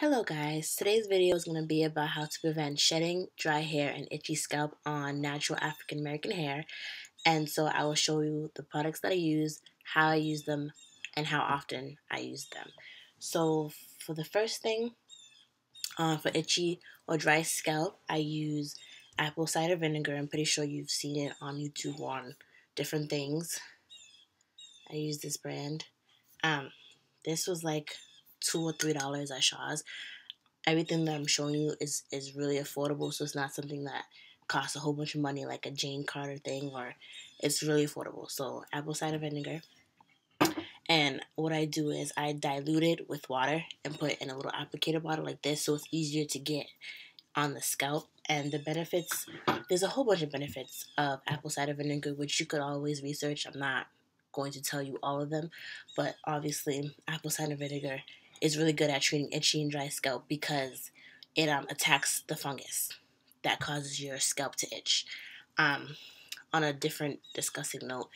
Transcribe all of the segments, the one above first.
Hello guys, today's video is going to be about how to prevent shedding, dry hair, and itchy scalp on natural African American hair. And so I will show you the products that I use, how I use them, and how often I use them. So for the first thing, for itchy or dry scalp, I use apple cider vinegar. I'm pretty sure you've seen it on YouTube on different things. I use this brand. This was like $2 or $3 at Shaw's. Everything that I'm showing you is really affordable, so it's not something that costs a whole bunch of money like a Jane Carter thing, or it's really affordable. So apple cider vinegar, and what I do is I dilute it with water and put it in a little applicator bottle like this, so it's easier to get on the scalp. And the benefits, there's a whole bunch of benefits of apple cider vinegar, which you could always research. I'm not going to tell you all of them, but obviously apple cider vinegar is really good at treating itchy and dry scalp because it attacks the fungus that causes your scalp to itch. On a different disgusting note,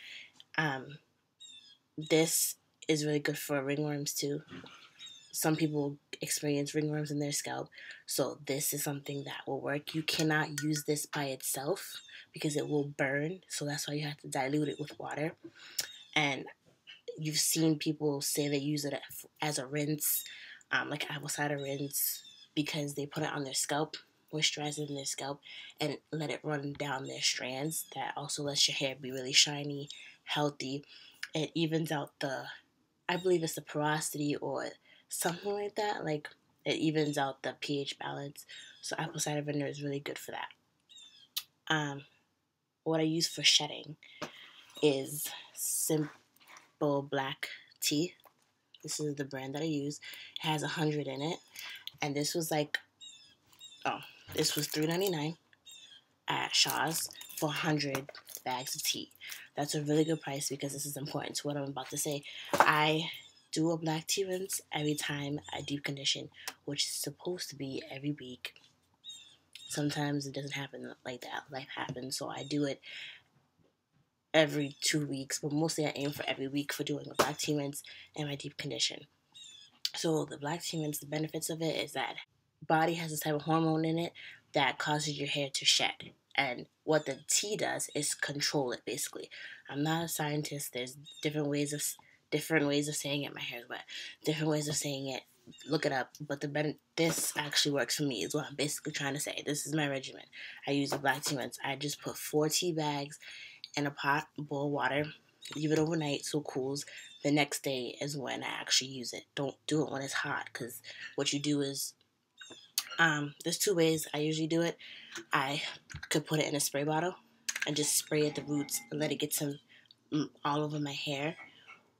this is really good for ringworms too. Some people experience ringworms in their scalp, so this is something that will work. You cannot use this by itself because it will burn, so that's why you have to dilute it with water. And you've seen people say they use it as a rinse, like apple cider rinse, because they put it on their scalp, moisturize it in their scalp, and let it run down their strands. That also lets your hair be really shiny, healthy. It evens out I believe it's the porosity or something like that. Like, it evens out the pH balance. So apple cider vinegar is really good for that. What I use for shedding is simple black tea. This is the brand that I use. It has 100 in it, and this was $3.99 at Shaw's for 100 bags of tea. That's a really good price because this is important to what I'm about to say. I do a black tea rinse every time I deep condition, which is supposed to be every week. Sometimes it doesn't happen like that. Life happens, so I do it every 2 weeks, but mostly I aim for every week for doing a black tea rinse and my deep condition. So the black tea rinse, the benefits of it is that body has this type of hormone in it that causes your hair to shed. And what the tea does is control it, basically. I'm not a scientist. There's different ways of saying it. My hair's wet. Different ways of saying it. Look it up. But this actually works for me is what I'm basically trying to say. This is my regimen. I use the black tea rinse. I just put 4 tea bags in a pot, boil water, leave it overnight so it cools. The next day is when I actually use it. Don't do it when it's hot, because what you do is, there's 2 ways I usually do it. I could put it in a spray bottle and just spray at the roots and let it get some all over my hair,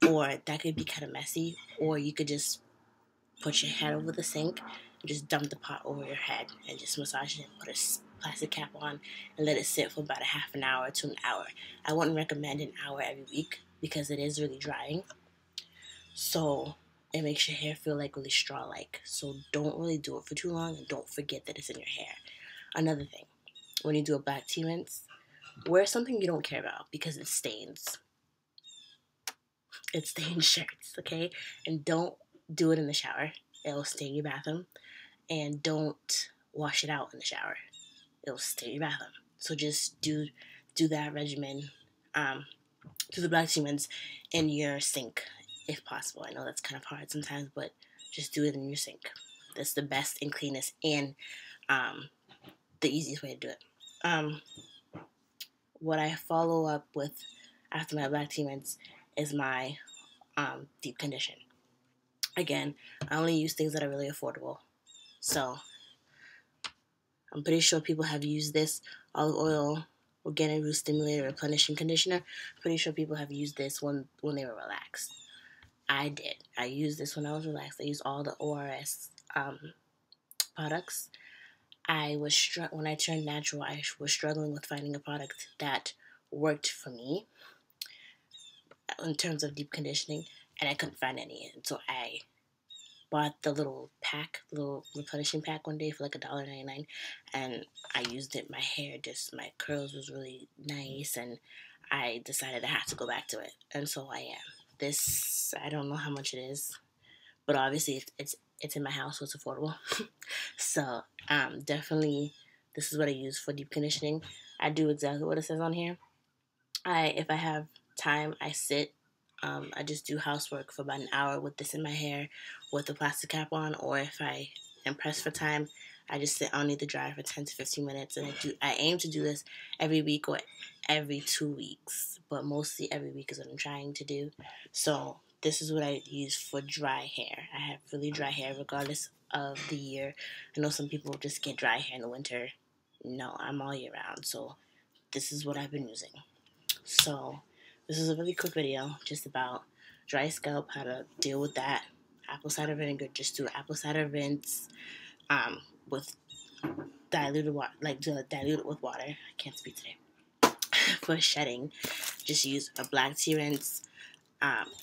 or that could be kind of messy, or you could just put your head over the sink and just dump the pot over your head and just massage it and put a plastic cap on and let it sit for about a half an hour to an hour. I wouldn't recommend an hour every week because it is really drying. So it makes your hair feel like really straw-like. So don't really do it for too long, and don't forget that it's in your hair. Another thing, when you do a black tea rinse, wear something you don't care about because it stains. It stains shirts, okay? And don't do it in the shower. It'll stain your bathroom. And don't wash it out in the shower. It'll stain your bathroom. So just do that regimen, do the black tea rinse in your sink if possible. I know that's kind of hard sometimes, but just do it in your sink. That's the best and cleanest and the easiest way to do it. What I follow up with after my black tea rinse is my deep condition. Again, I only use things that are really affordable. So I'm pretty sure people have used this olive oil, organic root stimulator, replenishing conditioner. I'm pretty sure people have used this when they were relaxed. I did. I used this when I was relaxed. I used all the ORS products. When I turned natural, I was struggling with finding a product that worked for me in terms of deep conditioning, and I couldn't find any. And so I bought the little replenishing pack one day for like $1.99, and I used it. My my curls was really nice, and I decided I had to go back to it, and so I am. This, I don't know how much it is, but obviously it's it's in my house, so it's affordable. So definitely, this is what I use for deep conditioning. I do exactly what it says on here. If I have time, I sit. I just do housework for about an hour with this in my hair, with the plastic cap on. Or if I am pressed for time, I just sit underneath the dryer for 10 to 15 minutes. And I aim to do this every week or every 2 weeks, but mostly every week is what I'm trying to do. So this is what I use for dry hair. I have really dry hair regardless of the year. I know some people just get dry hair in the winter. No, I'm all year round. So this is what I've been using. So this is a really quick video just about dry scalp, how to deal with that. Apple cider vinegar, just do apple cider rinse with diluted water, like dilute it with water. I can't speak today. For shedding, just use a black tea rinse.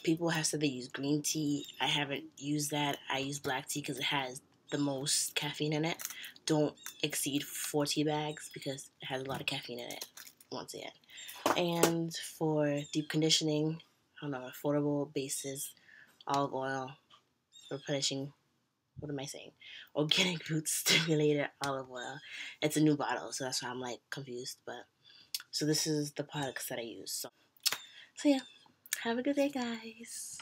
People have said they use green tea. I haven't used that. I use black tea because it has the most caffeine in it. Don't exceed 4 tea bags because it has a lot of caffeine in it, once again. And for deep conditioning, on an affordable basis, olive oil, replenishing, what am I saying? Organic root stimulator olive oil. It's a new bottle, so that's why I'm like confused. But so this is the products that I use. So yeah, have a good day, guys.